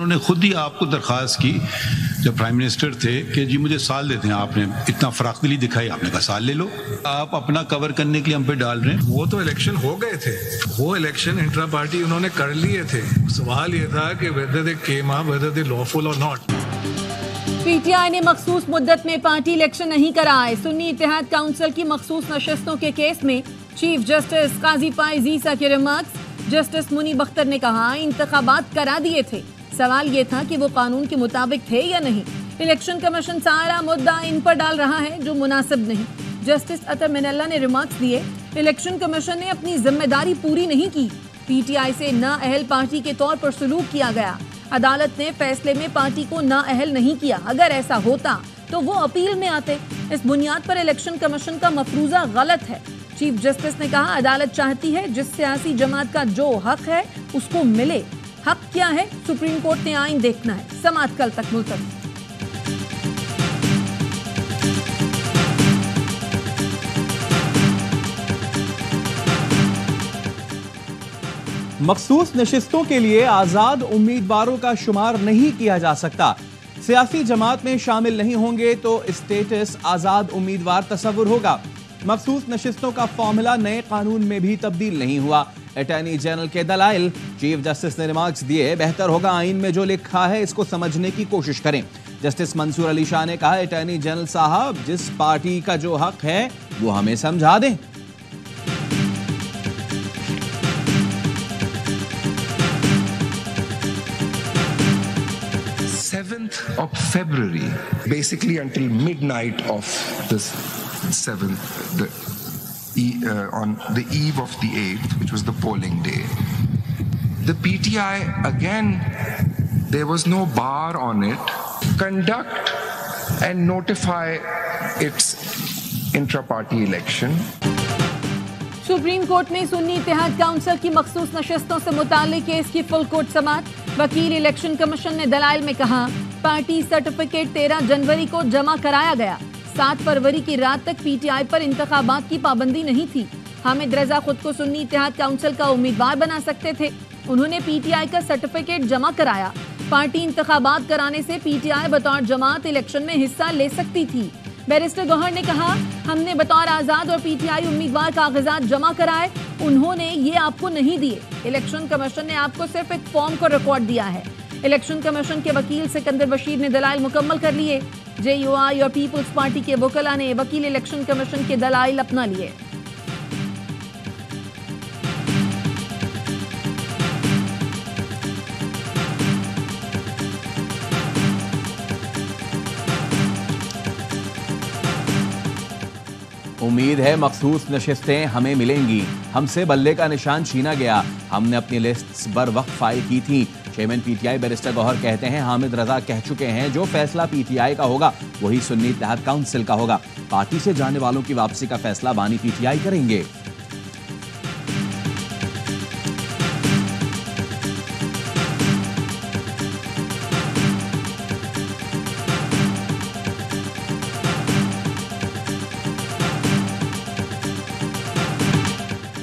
उन्होंने खुद ही आपको दरख्वास्त की जब प्राइम मिनिस्टर थे कि जी मुझे साल देते हैं, आपने इतना फराखदिली दिखाई, आपने कहा साल ले लो। आप अपना कवर करने के लिए हम पे डाल रहे हैं। वो तो इलेक्शन हो गए थे, वो इलेक्शन इंट्रा पार्टी उन्होंने कर लिए थे। सवाल ये था कि whether they came up, whether they lawful or not। PTI ने मखसूस मुद्दत में पार्टी इलेक्शन नहीं कराए। सुन्नी इत्तेहाद काउंसिल की मखसूस नशस्तों के केस में चीफ जस्टिस काजी फाइज ईसा के रिमार्क्स। जस्टिस मुनीब अख्तर ने कहा इंतखाबात करा दिए थे, सवाल ये था कि वो कानून के मुताबिक थे या नहीं। इलेक्शन कमीशन सारा मुद्दा इन पर डाल रहा है जो मुनासिब नहीं। जस्टिस अतर मिनल्ला ने रिमार्क्स दिए, इलेक्शन कमीशन ने अपनी जिम्मेदारी पूरी नहीं की, पीटीआई से नाअहल पार्टी के तौर पर सलूक किया गया। अदालत ने फैसले में पार्टी को नाअहल नहीं किया, अगर ऐसा होता तो वो अपील में आते। इस बुनियाद पर इलेक्शन कमीशन का मफरूजा गलत है। चीफ जस्टिस ने कहा अदालत चाहती है जिस सियासी जमात का जो हक है उसको मिले। हक क्या है, सुप्रीम कोर्ट ने आइन देखना है। समाअत कल तक मुलतवी। मखसूस नशिस्तों के लिए आजाद उम्मीदवारों का शुमार नहीं किया जा सकता। सियासी जमात में शामिल नहीं होंगे तो स्टेटस आजाद उम्मीदवार तस्वुर होगा। मखसूस नशिस्तों का फॉर्मूला नए कानून में भी तब्दील नहीं हुआ। अटॉर्नी जनरल के दलाइल, चीफ जस्टिस ने रिमार्क्स दिए, बेहतर होगा आइन में जो लिखा है इसको समझने की कोशिश करें। जस्टिस मंसूर अली शाह ने कहा अटॉर्नी जनरल साहब जिस पार्टी का जो हक है वो हमें समझा दें। 7th of February, basically until midnight of this 7th, on the eve of the 8th, which was the polling day, the PTI, again, there was no bar on it, conduct and notify its intra-party election. Supreme court में सुन्नी इत्तेहाद council की मखसूस नशस्तों से मुताल्लिक case की full court समाअत। वकील election commission ने दलाइल में कहा पार्टी सर्टिफिकेट 13 जनवरी को जमा कराया गया। 7 फरवरी की रात तक पीटीआई पर इंतखाबात की पाबंदी नहीं थी। हामिद रजा खुद को सुन्नी इत्तेहाद काउंसिल का उम्मीदवार बना सकते थे, उन्होंने पीटीआई का सर्टिफिकेट जमा कराया। पार्टी इंतखाबात कराने से पीटीआई बतौर जमात इलेक्शन में हिस्सा ले सकती थी। बैरिस्टर गौहर ने कहा हमने बतौर आजाद और पीटीआई उम्मीदवार कागजात जमा कराए, उन्होंने ये आपको नहीं दिए। इलेक्शन कमीशन ने आपको सिर्फ एक फॉर्म को रिकॉर्ड दिया है। इलेक्शन कमीशन के वकील सिकंदर बशीर ने दलाइल मुकम्मल कर लिए। जेयूआई और पीपुल्स पार्टी के वकला ने वकील इलेक्शन कमीशन के दलाइल अपना लिए। उम्मीद है मखसूस नशिस्तें हमें मिलेंगी। हमसे बल्ले का निशान छीना गया, हमने अपनी लिस्ट्स बर वक्त फाइल की थी। चेयरमैन पीटीआई बैरिस्टर गौहर कहते हैं हामिद रजा कह चुके हैं जो फैसला पीटीआई का होगा वही सुन्नी इत्तेहाद काउंसिल का होगा। पार्टी से जाने वालों की वापसी का फैसला बानी पीटीआई करेंगे।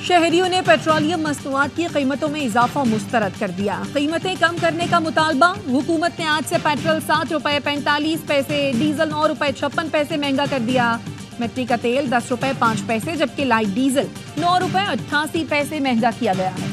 शहरियों ने पेट्रोलियम मसनूआत की कीमतों में इजाफा मुस्तरद कर दिया। कीमतें कम करने का मुतालबा। हुकूमत ने आज से पेट्रोल 7 रुपए 45 पैसे, डीजल 9 रुपए 56 पैसे महंगा कर दिया। मिट्टी का तेल 10 रुपए 5 पैसे जबकि लाइट डीजल 9 रुपए 88 पैसे महंगा किया गया है।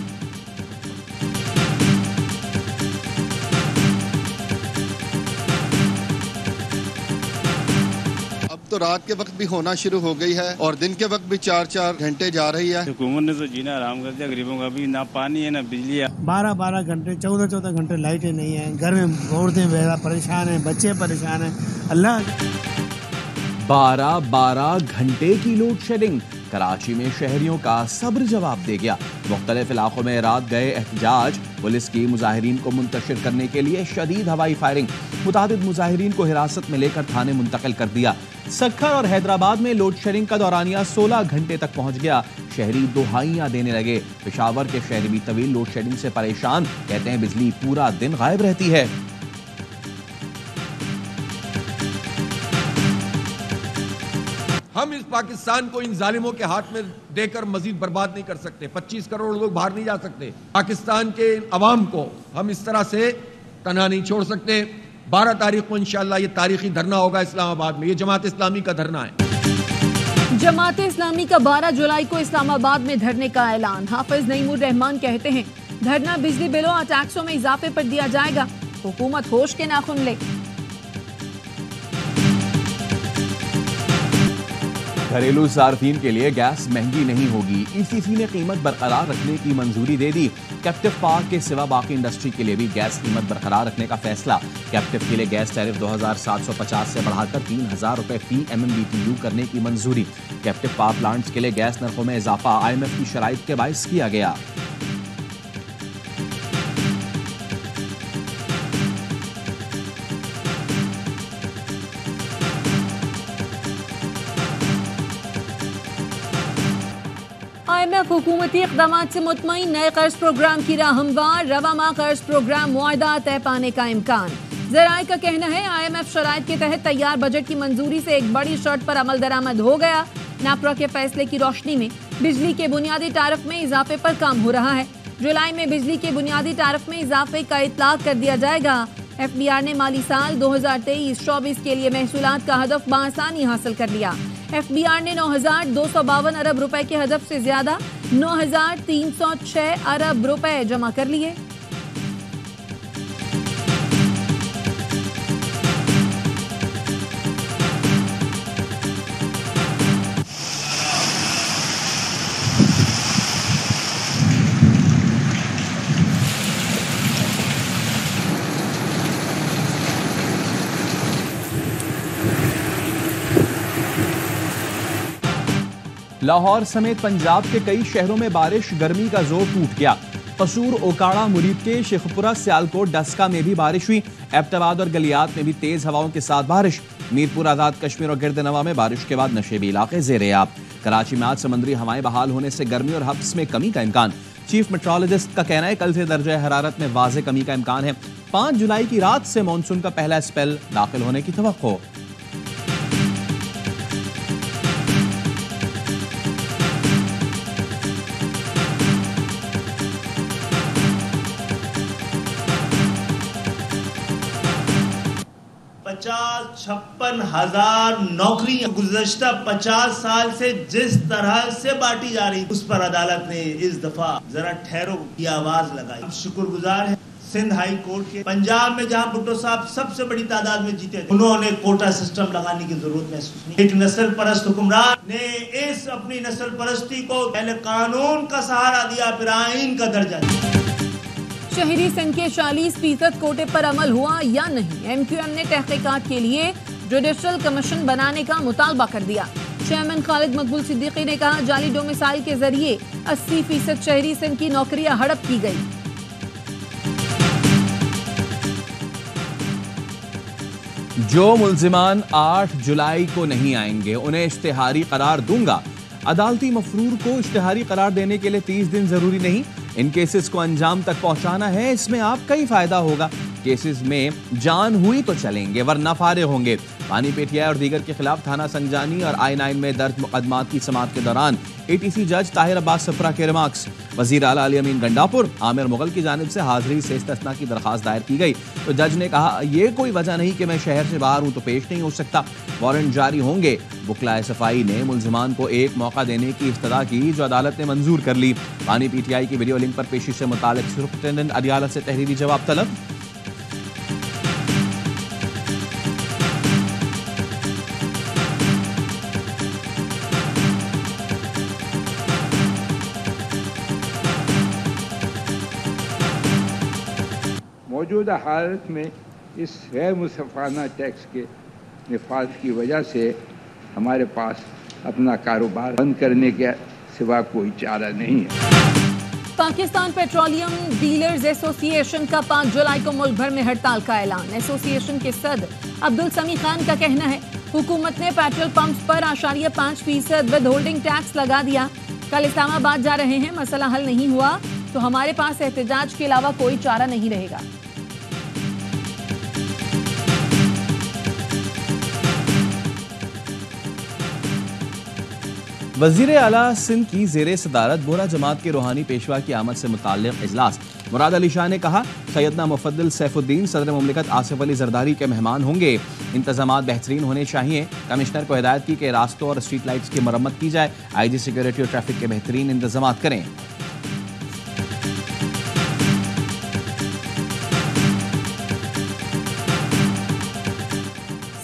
तो रात के वक्त भी होना शुरू हो गई है और दिन के वक्त भी 4-4 घंटे जा रही है। हुकूमत ने तो जीना आराम कर दिया गरीबों का। भी ना पानी है ना बिजली है। 12-12 घंटे 14-14 घंटे लाइटें नहीं है। घर में औरतें परेशान हैं, बच्चे परेशान हैं। अल्लाह 12-12 घंटे की लोड शेडिंग। कराची में शहरियों का सब्र जवाब दे गया। मुख्तलिफ इलाकों में रात गए एहतजाज। पुलिस की मुजाहिरीन को मुंतशिर करने के लिए शदीद हवाई फायरिंग। मुतादिद मुजाहिरीन को हिरासत में लेकर थाने मुंतकिल कर दिया। सक्खर और हैदराबाद में लोड शेडिंग का दौरानिया 16 घंटे तक पहुंच गया। शहरी दुहाइयां देने लगे। पेशावर के शहरी भी तवील लोड शेडिंग से परेशान, कहते हैं बिजली पूरा दिन गायब रहती है। हम इस पाकिस्तान को इन जालिमों के हाथ में देकर मजीद बर्बाद नहीं कर सकते। 25 करोड़ लोग बाहर नहीं जा सकते। पाकिस्तान के अवाम को हम इस तरह से तनहा नहीं छोड़ सकते। 12 तारीख को इंशाअल्लाह ये तारीखी धरना होगा इस्लामाबाद में। ये जमात इस्लामी का धरना है। जमात इस्लामी का 12 जुलाई को इस्लामाबाद में धरने का ऐलान। हाफिज नईमुर रहमान कहते हैं धरना बिजली बिलों और टैक्सों में इजाफे पर दिया जाएगा। हुकूमत होश के नाखुन ले। घरेलू सार्फिन के लिए गैस महंगी नहीं होगी। ईसीसी ने कीमत बरकरार रखने की मंजूरी दे दी। कैप्टिव पावर के सिवा बाकी इंडस्ट्री के लिए भी गैस कीमत बरकरार रखने का फैसला। कैप्टिव के लिए गैस टैरिफ 2750 से बढ़ाकर 3000 रुपए फी MMBTU करने की मंजूरी। कैप्टिव पावर प्लांट्स के लिए गैस नरखों में इजाफा IMF की शराइत के बाइस किया गया। IMF हुकूमती इक़दामात से मुतमईन। नए कर्ज प्रोग्राम की राह हमवार। रवा माह कर्ज प्रोग्राम मुआहदा तय पाने का इम्कान। ज़राए का कहना है IMF शराइत के तहत तैयार बजट की मंजूरी से एक बड़ी शर्त पर अमल दरामद हो गया। नापरा के फैसले की रोशनी में बिजली के बुनियादी तारफ में इजाफे पर काम हो रहा है। जुलाई में बिजली के बुनियादी तारफ में इजाफे का इतलाक कर दिया जाएगा। FBR ने माली साल 2023-24 के लिए महसूलात का हदफ बआसानी हासिल कर लिया। FBR ने 9,252 अरब रुपए के हदफ से ज्यादा 9,306 अरब रुपए जमा कर लिए। लाहौर समेत पंजाब के कई शहरों में बारिश, गर्मी का जोर टूट गया। कसूर, ओकाड़ा, मुरीद के शेखपुरा, सियालकोट, डस्का में भी बारिश हुई। एबटाबाद और गलियात में भी तेज हवाओं के साथ बारिश। मीरपुर, आजाद कश्मीर और गिरदनवा में बारिश के बाद नशेबी इलाके ज़ेर-ए-आब। कराची में आज समुद्री हवाएं बहाल होने से गर्मी और हब्स में कमी का इम्कान। चीफ मेट्रोलॉजिस्ट का कहना है कल से दर्जा हरारत में वाज़े कमी का इम्कान है। 5 जुलाई की रात से मानसून का पहला स्पेल दाखिल होने की तवक्को। छप्पन हजार नौकरियां गुज़श्ता 50 साल से जिस तरह से बांटी जा रही, उस पर अदालत ने इस दफा जरा ठहरो की आवाज लगाई। शुक्रगुजार है सिंध हाई कोर्ट के। पंजाब में जहां भुट्टो साहब सबसे बड़ी तादाद में जीते थे, उन्होंने कोटा सिस्टम लगाने की जरूरत महसूस नहीं। एक नस्ल परस्त हुक्मरान ने इस अपनी नस्ल परस्ती को पहले कानून का सहारा दिया, फिर आईन का दर्जा दिया। शहरी संघ के 40% कोटे पर अमल हुआ या नहीं, MQM ने तहकीकात के लिए जुडिशल कमीशन बनाने का मुतालबा कर दिया। चेयरमैन खालिद मकबूल सिद्दीकी ने कहा जाली डोमिसाइल के जरिए 80% शहरी संघ की नौकरियां हड़प की गई। जो मुल्जिमान 8 जुलाई को नहीं आएंगे उन्हें इश्तिहारी करार दूंगा। अदालती मफरूर को इश्तिहारी करार देने के लिए 30 दिन जरूरी नहीं, इन केसेस को अंजाम तक पहुंचाना है, इसमें आपका ही फायदा होगा। केसेस में जान हुई तो चलेंगे वरना फारिग होंगे। पानी पेटिया और दीगर के खिलाफ थाना संजानी और I-9 में दर्ज मुकदमात की समाअत के दौरान ATC जज ताहिर अब्बास सफरा के रिमार्क्स। वजीर आला अली अमीन गंडापुर आमिर मुगल की जानिब से हाजिरी से इस्तिस्ना की दरखास्त दायर की गई तो जज ने कहा यह कोई वजह नहीं कि मैं शहर से बाहर हूं तो पेश नहीं हो सकता, वारंट जारी होंगे। वकलाए सफाई ने मुल्जिमान को एक मौका देने की इस्तदा की जो अदालत ने मंजूर कर ली। पानी PTI की वीडियो लिंक पर पेशी से मुतालिक सुपरिटेंडेंट अदालत से तहरीरी जवाब तलब। मौजूदा हालत में इस गैर मुसफ़ाना टैक्स के निफाज की वजह से हमारे पास अपना कारोबार बंद करने के सिवा कोई चारा नहीं है। पाकिस्तान पेट्रोलियम डीलर्स एसोसिएशन का 5 जुलाई को मुल्क भर में हड़ताल का ऐलान। एसोसिएशन के सदर अब्दुल समी खान का कहना है हुकूमत ने पेट्रोल पंप्स पर 8.5% विद होल्डिंग टैक्स लगा दिया। कल इस्लामाबाद जा रहे हैं, मसला हल नहीं हुआ तो हमारे पास एहतजाज के अलावा कोई चारा नहीं रहेगा। वज़ीर आला सिंध की ज़ेरे सदारत बोरा जमात के रूहानी पेशवा की आमद से मुताल्लिक़ इजलास। मुराद अली शाह ने कहा, सैयदना मुफद्दिल सैफुद्दीन सदर मुमलिकत आसिफ अली जरदारी के मेहमान होंगे। इंतजामात बेहतरीन होने चाहिए। कमिश्नर को हिदायत की कि रास्तों और स्ट्रीट लाइट्स की मरम्मत की जाए। IG सिक्योरिटी और ट्रैफिक के बेहतरीन इंतजामात करें।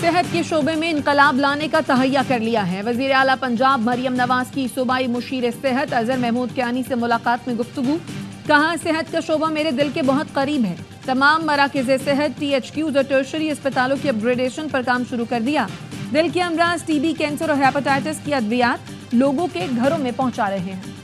सेहत के शोबे में इनकलाब लाने का तहैया कर लिया है। वजीर आला पंजाब मरियम नवाज की सूबाई मुशीर सेहत अजहर महमूद कियानी से मुलाकात में गुफ्तगू। कहा, सेहत का शोबा मेरे दिल के बहुत करीब है। तमाम मराकज़ सेहत, THQs और टर्शरी अस्पतालों की अपग्रेडेशन पर काम शुरू कर दिया। दिल के अमराज, TB, कैंसर और हेपेटाइटिस की अद्वियात लोगों के घरों में पहुंचा रहे हैं।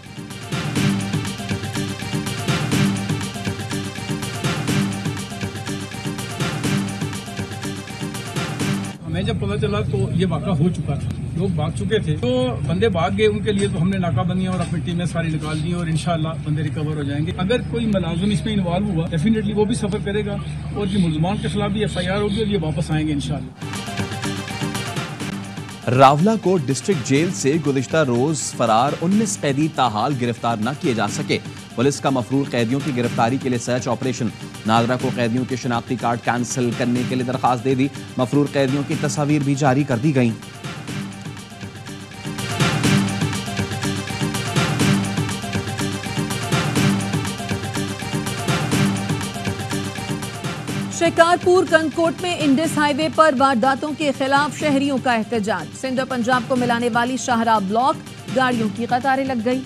हमें जब पता चला तो ये वाक़ा हो चुका था, लोग भाग चुके थे, तो बंदे भाग गए। उनके लिए तो हमने नाकाबंदियां और अपनी टीमें सारी निकाल दी और इंशाल्लाह बंदे रिकवर हो जाएंगे। अगर कोई मुलाजिम इसमें इन्वॉल्व हुआ, डेफिनेटली वो भी सफर करेगा और जो मुल्ज़मान के खिलाफ भी FIR होगी और ये वापस आएंगे इंशाल्लाह। रावला को डिस्ट्रिक्ट जेल से गुज़िश्ता रोज फरार 19 कैदी ताहाल गिरफ्तार न किए जा सके। पुलिस का मफरूर कैदियों की गिरफ्तारी के लिए सर्च ऑपरेशन। नागरा को कैदियों के शनाख्ती कार्ड कैंसिल करने के लिए दरखास्त दे दी। मफरूर कैदियों की तस्वीर भी जारी कर दी गई। शिकारपुर कंकोट में इंडस हाईवे पर वारदातों के खिलाफ शहरियों का एहतजाज। सिंध और पंजाब को मिलाने वाली शाहराह ब्लॉक, गाड़ियों की कतारें लग गई।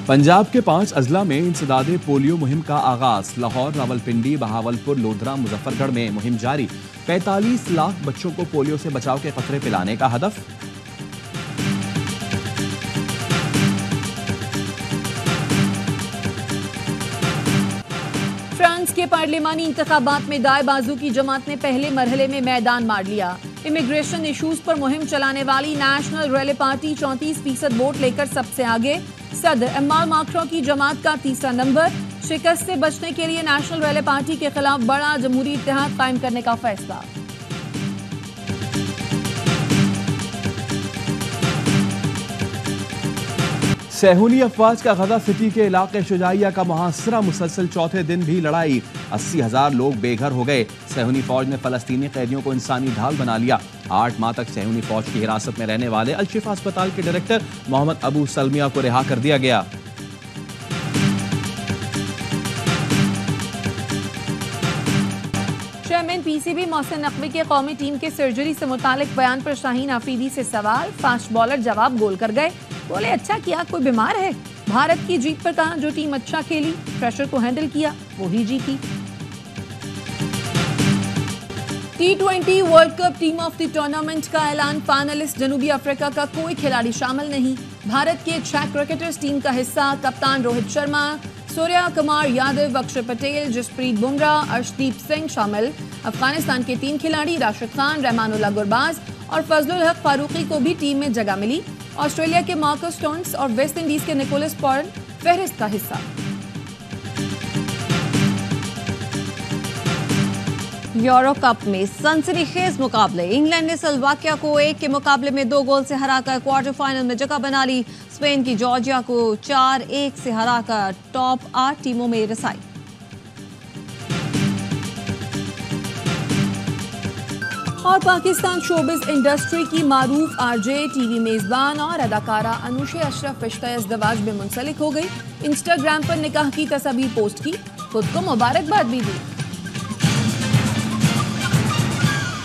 पंजाब के 5 अजला में इंसदादे पोलियो मुहिम का आगाज। लाहौर, रावलपिंडी, बहावलपुर, लोधरा, मुजफ्फरगढ़ में मुहिम जारी। 45 लाख बच्चों को पोलियो से बचाव के कतरे पिलाने का हदफ। फ्रांस के पार्लिमानी इंतखाबात में दाएं बाजू की जमात ने पहले मरहले में मैदान मार लिया। इमिग्रेशन इशूज पर मुहिम चलाने वाली नेशनल रेले पार्टी 34% वोट लेकर सबसे आगे। सदर इमानुएल मैक्रों की जमात का तीसरा नंबर। शिकस्त से बचने के लिए नेशनल रेले पार्टी के खिलाफ बड़ा जमहूरी इत्तेहाद कायम करने का फैसला। सहूनी अफवाज का गजा सिटी के इलाके शुजाइया का मुहासरा मुसलसल चौथे दिन भी लड़ाई। 80,000 लोग बेघर हो गए। सहूनी फौज ने फलस्तीनी कैदियों को इंसानी ढाल बना लिया। 8 माह तक सहूनी फौज की हिरासत में रहने वाले अल-शिफा अस्पताल के डायरेक्टर मोहम्मद अबू सलमिया को रिहा कर दिया गया। चेयरमैन PCB मोहसिन नकवी के कौमी टीम के सर्जरी से मुतालिक बयान पर शाहीन आफरीदी से सवाल। फास्ट बॉलर जवाब गोल कर गए। बोले, अच्छा किया, कोई बीमार है? भारत की जीत पर कहा, जो टीम अच्छा खेली, प्रेशर को हैंडल किया, वो ही जीती। T20 world cup team of the tournament का ऐलान। फाइनलिस्ट जनूबी अफ्रीका का कोई खिलाड़ी शामिल नहीं। भारत के 6 क्रिकेटर्स टीम का हिस्सा। कप्तान रोहित शर्मा, सूर्या कुमार यादव, अक्षर पटेल, जसप्रीत बुमराह, अर्शदीप सिंह शामिल। अफगानिस्तान के 3 खिलाड़ी राशिद खान, रहमानुल्लाह गुरबाज और फजलुल हक फारूकी को भी टीम में जगह मिली। ऑस्ट्रेलिया के मार्कस स्टोन्स और वेस्ट इंडीज के निकोलस पॉर्न फहरिस्त का हिस्सा। यूरो कप में सनसनीखेज मुकाबले। इंग्लैंड ने स्लोवाकिया को 1 के मुकाबले में 2 गोल से हराकर क्वार्टर फाइनल में जगह बना ली। स्पेन की जॉर्जिया को 4-1 से हराकर टॉप 8 टीमों में रसाई। और पाकिस्तान शोबिज इंडस्ट्री की मारूफ RJ, TV मेजबान और अदाकारा अनुशे अशरफ रिश्ता इज़्दिवाज में मुंसलिक हो गई। इंस्टाग्राम पर निकाह की तस्वीर पोस्ट की, खुद को मुबारकबाद भी दी।